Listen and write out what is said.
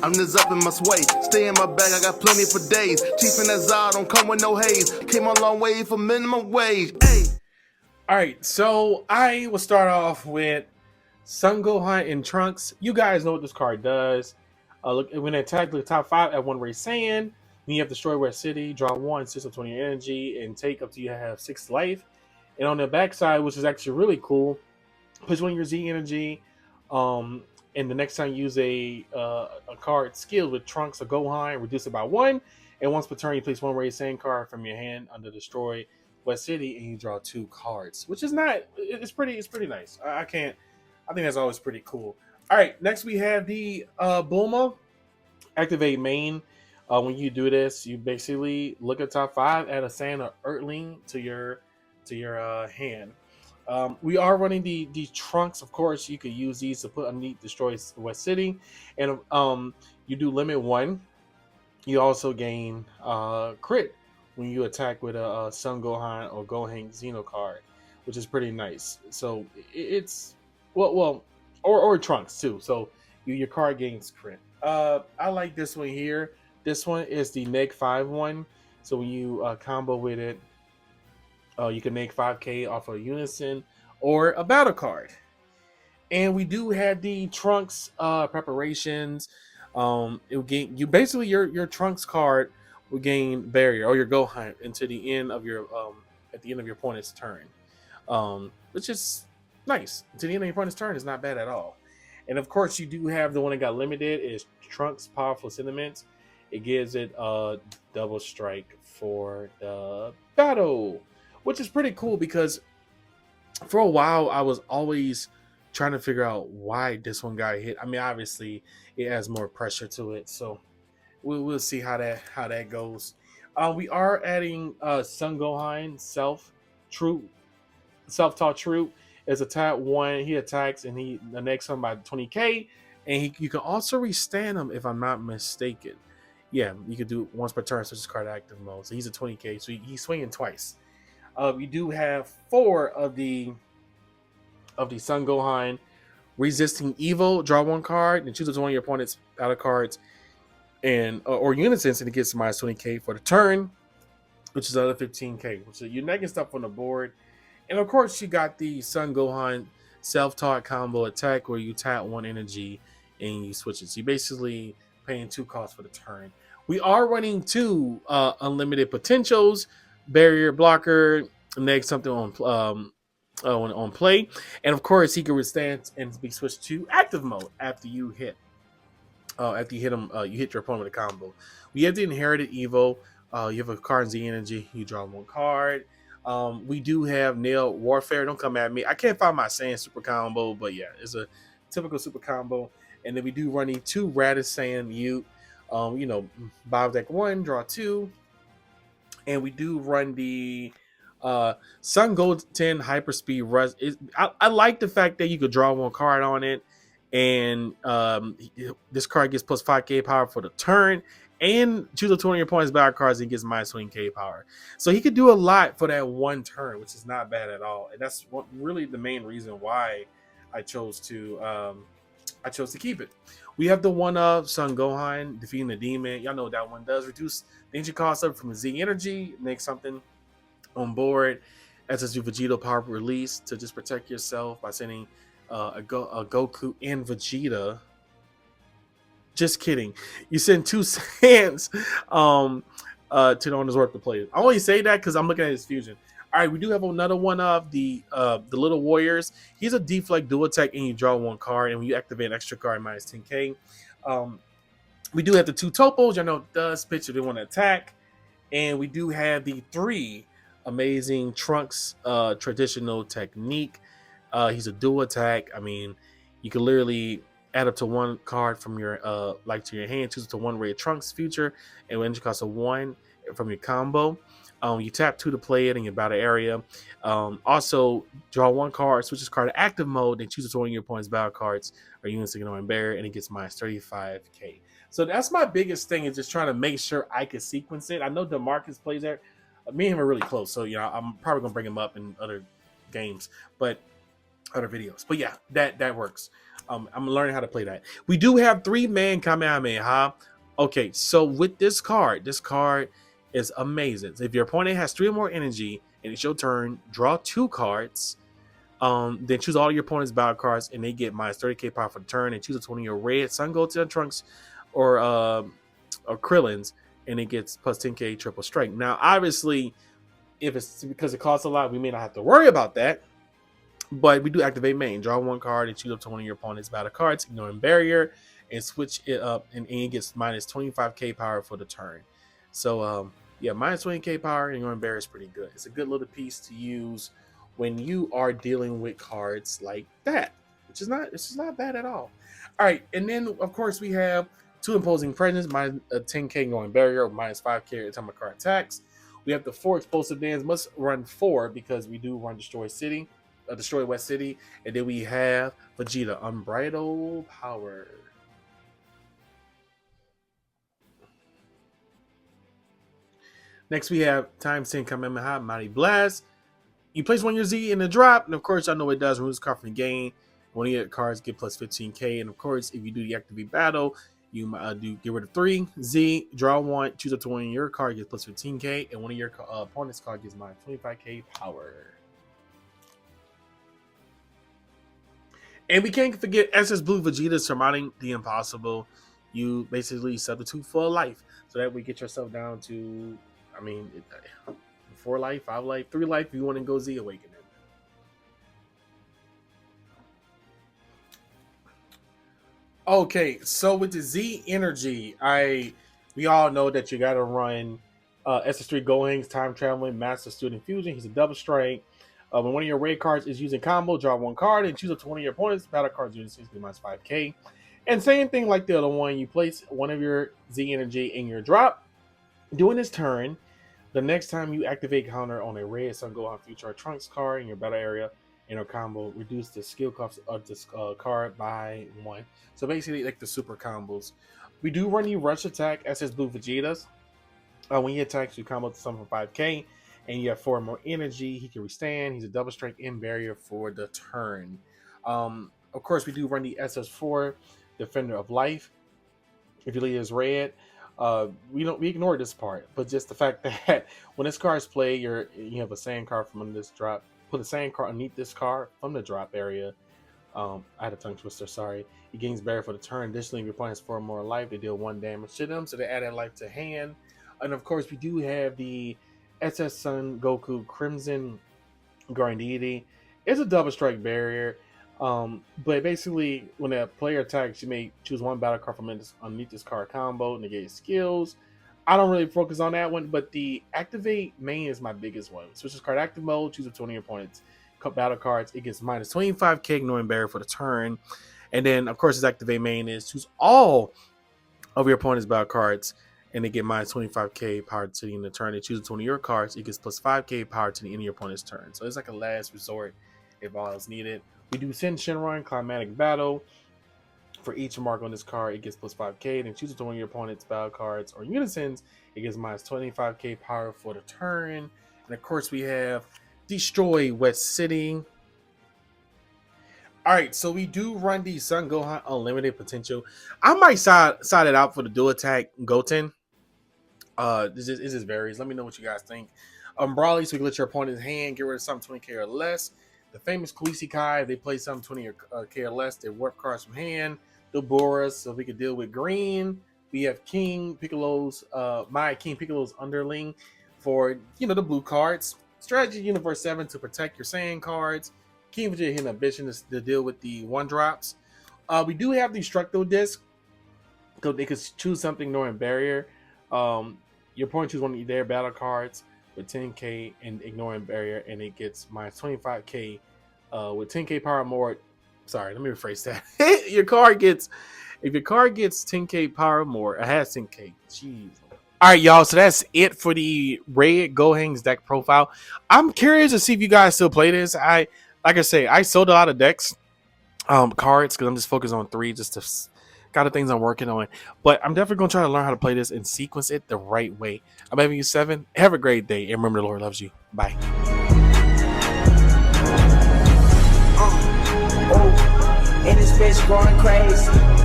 I'm just up in my sway. Stay in my bag, I got plenty for days. Chief in that Zod, don't come with no haze. Came a long way for minimum wage. Hey. All right, so I will start off with Sun Gohan and Trunks. You guys know what this card does. Look, when it attacks the top 5 at one race sand, then you have destroy West City, draw 1, 6 of 20 energy, and take up to you have 6 life. And on the backside, which is actually really cool, push one of your Z energy. And the next time you use a card skill with Trunks or Gohan, reduce it by 1. And once per turn, you place one raised sand card from your hand under destroy West City, and you draw 2 cards, which is not. It's pretty nice. I think that's always pretty cool. All right, next we have the Bulma. Activate main. When you do this, you basically look at top 5, add a sand or Earthling to your hand. We are running the Trunks. Of course, you could use these to put underneath destroy West City, and you do limit 1. You also gain crit when you attack with a Sun Gohan or Gohanks Xeno card, which is pretty nice. So it's or Trunks too. So your card gains crit. I like this one here. This one is the -5 one. So when you combo with it, you can make 5k off of Unison or a battle card. And we do have the Trunks preparations. It will gain you basically your Trunks card will gain barrier or your Gohan into the end of your at the end of your opponent's turn, which is nice. To the end of your opponent's turn is not bad at all. And of course, you do have the one that got limited is Trunks Powerful Sentiments. It gives it a double strike for the battle, which is pretty cool because for a while I was always trying to figure out why this one got hit. I mean, obviously it has more pressure to it, so we'll see how that goes. We are adding Sun Gohan self-taught troop is attack 1. He attacks and the next one by 20k, and you can also restand him if I'm not mistaken. Yeah, you could do once per turn, such as card active mode. So he's a 20k, so he's swinging twice. We do have 4 of the Sun Gohan resisting evil. Draw 1 card and choose one of your opponent's battle cards, and or units, and it gets minus 20k for the turn, which is another 15k. So you're negging stuff on the board. And of course, you got the Sun Gohan self-taught combo attack where you tap 1 energy and you switch it. So you're basically paying 2 costs for the turn. We are running 2 unlimited potentials, barrier blocker, neg something on play, and of course he can withstand and be switched to active mode after you hit him. You hit your opponent with a combo. We have the inherited Evo. You have a card Z energy. You draw 1 card. We do have Nail Warfare. Don't come at me. I can't find my Saiyan super combo, but yeah, it's a typical super combo. And then we do running 2 Raditz Saiyan Ute. Bob deck 1, draw 2, and we do run the Sun Goten Hyperspeed Rush. I like the fact that you could draw 1 card on it, and this card gets plus 5k power for the turn, and choose a 20 of your opponent's battle cards and gets minus 20k power. So he could do a lot for that 1 turn, which is not bad at all. And that's really the main reason why I chose to keep it. We have the one of Sun Gohan defeating the demon. Y'all know what that one does. Reduce danger cost up from Z energy. Make something on board. As a Vegeta power release to just protect yourself by sending a Goku and Vegeta. Just kidding. You send 2 Saiyans to the owner's work to play. I only say that because I'm looking at his fusion. All right, we do have another one of the Little Warriors. He's a deflect dual attack, and you draw 1 card, and when you activate an extra card, minus 10k. We do have the 2 Topos. Y'all know it does pitch if they want to attack, and we do have the 3 amazing Trunks traditional technique. He's a dual attack. I mean, you can literally add up to 1 card from your to your hand, choose to 1 red Trunks future, and energy cost of 1 from your combo. You tap 2 to play it in your battle area. Also, draw 1 card, switch this card to active mode, then choose one of your opponent's battle cards or units ignoring barrier, and it gets minus 35k. So that's my biggest thing, is just trying to make sure I can sequence it. I know DeMarcus plays there. Me and him are really close, so I'm probably gonna bring him up in other games. But other videos. But yeah, that works. I'm learning how to play that. We do have 3-man Kamehameha. Okay, so with this card is amazing. So if your opponent has 3 or more energy and it's your turn, draw 2 cards. Then choose all your opponent's battle cards and they get minus 30k power for the turn. And choose a 20 or red Sun Goten Trunks or Krillins, and it gets plus 10k triple strike. Now, obviously, if it's because it costs a lot, we may not have to worry about that. But we do activate main. Draw 1 card and choose up to one of your opponent's battle cards, ignoring barrier, and switch it up, and it gets minus 25k power for the turn. So, yeah, minus 20k power and ignoring barrier is pretty good. It's a good little piece to use when you are dealing with cards like that, which is not bad at all. All right, and then of course we have 2 imposing presence, minus 10k ignoring barrier, or minus 5k every time a card attacks. We have the 4 explosive dance, must run 4 because we do run Destroy West City, and then we have Vegeta, Unbridled Power. Next we have times 10 Kamehameha, Mighty Blast. You place 1 of your Z in the drop, and of course I know it does remove this card from the game. One of your cards get plus 15k, and of course if you do the activate battle, you do get rid of 3 Z, draw 1, choose up to one of your card, gets plus 15k, and one of your opponent's card gets minus 25k power. And we can't forget SS Blue Vegeta surmounting the impossible. You basically substitute for a life, so that we get yourself down to, 4 life, 5 life, 3 life if you want to go Z Awakening. Okay, so with the Z Energy, we all know that you gotta run SS3 Gohanks, Time Traveling, Master Student Fusion. He's a double strike. When one of your raid cards is using combo, draw 1 card and choose up to one of your opponent's battle cards using 60 minus 5k. And same thing like the other one, you place one of your Z Energy in your drop. During this turn, the next time you activate counter on a red Sun Gohan Future Trunks card in your battle area in a combo, reduce the skill cost of this card by 1. So basically, like the super combos. We do run the Rush Attack SS Blue Vegetas. When he attacks, you combo to something for 5k, and you have 4 more energy. He can withstand. He's a double strike in barrier for the turn. Of course, we do run the SS4 Defender of Life. If your leader is red, we ignore this part, but just the fact that when this card is played, you have a sand card from under this drop. Put a sand card underneath this card from the drop area. I had a tongue twister, sorry. He gains barrier for the turn. Additionally, if your opponent has 4 more life, they deal 1 damage to them, so they add that life to hand. And of course, we do have the SS Sun Goku Crimson Guardian Deity. It's a double strike barrier. But basically, when a player attacks, you may choose 1 battle card from underneath this card combo, negate skills. I don't really focus on that one, but the activate main is my biggest one. Switch this card active mode, choose up to one of your opponent's battle cards. It gets minus 25k ignoring barrier for the turn. And then, of course, his activate main is choose all of your opponent's battle cards, and they get minus 25k power to the end of the turn. They choose one of your cards, it gets plus 5k power to the end of your opponent's turn. So it's like a last resort if all else needed. We do send Shenron Climatic Battle. For each mark on this card, it gets plus 5k. Then choose one of your opponent's battle cards or unisons, it gets minus 25k power for the turn. And of course, we have Destroy West City. All right, so we do run the Sun Gohan Unlimited Potential. I might side it out for the dual attack Goten. It just varies. Let me know what you guys think. Brawly, so you can let your opponent's hand get rid of something 20k or less. The famous Kulisi Kai, they play something 20k or less. They warp cards from hand. The Boras, so we can deal with green. We have King Piccolo's, my King Piccolo's underling for the blue cards. Strategy Universe 7 to protect your Saiyan cards. King Vegeta hitting Ambition to deal with the 1-drops. We do have the Destructo Disc, so they could choose something ignoring barrier. Your opponent choose one of their battle cards with 10k and ignoring barrier, and it gets minus 25k with 10k power more. Sorry, let me rephrase that. If your card gets 10k power more, it has 10k. Jeez. All right, y'all. So that's it for the Red Gohanks deck profile. I'm curious to see if you guys still play this. Like I say, I sold a lot of decks, cards, because I'm just focused on 3, just to kind of things I'm working on. But I'm definitely gonna try to learn how to play this and sequence it the right way. I'm having you 7. Have a great day, and remember, the Lord loves you. Bye. and this bitch going crazy.